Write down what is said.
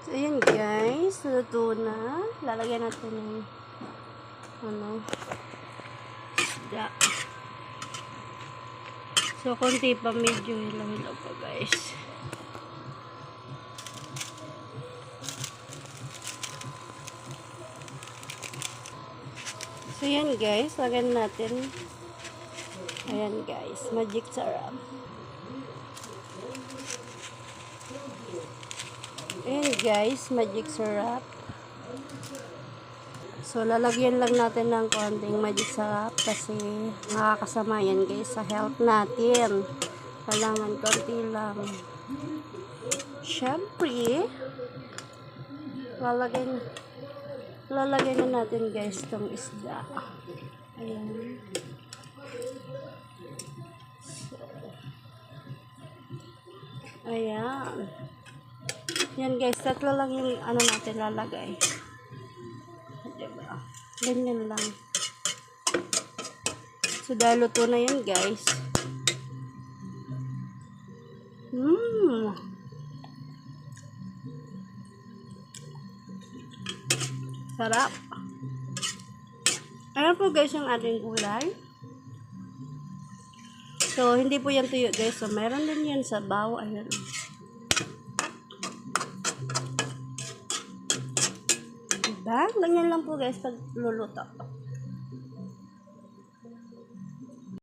So, ayan guys. Luto na. Lalagyan natin ng isda. So, konti pa, medyo hilaw-hilaw pa guys. So, yan guys. Lagyan natin. Ayan guys. Magic sarap. Ayan guys. Magic syrup. So, lalagyan lang natin ng konting magic syrup kasi nakakasama yan guys sa health natin. Kailangan konti lang. Syempre, lalagyan na natin guys itong isda. Ayan. So, ayan. Yan guys, tatlo lang yung natin lalagay. Diba? Ganyan lang. So, dahil luto na yun guys. Sarap. Ayan po guys yung ating gulay. So, hindi po yan tuyo guys. So, meron din yan sa baw. Ayan. Diba? Ganyan lang po guys pag luluto.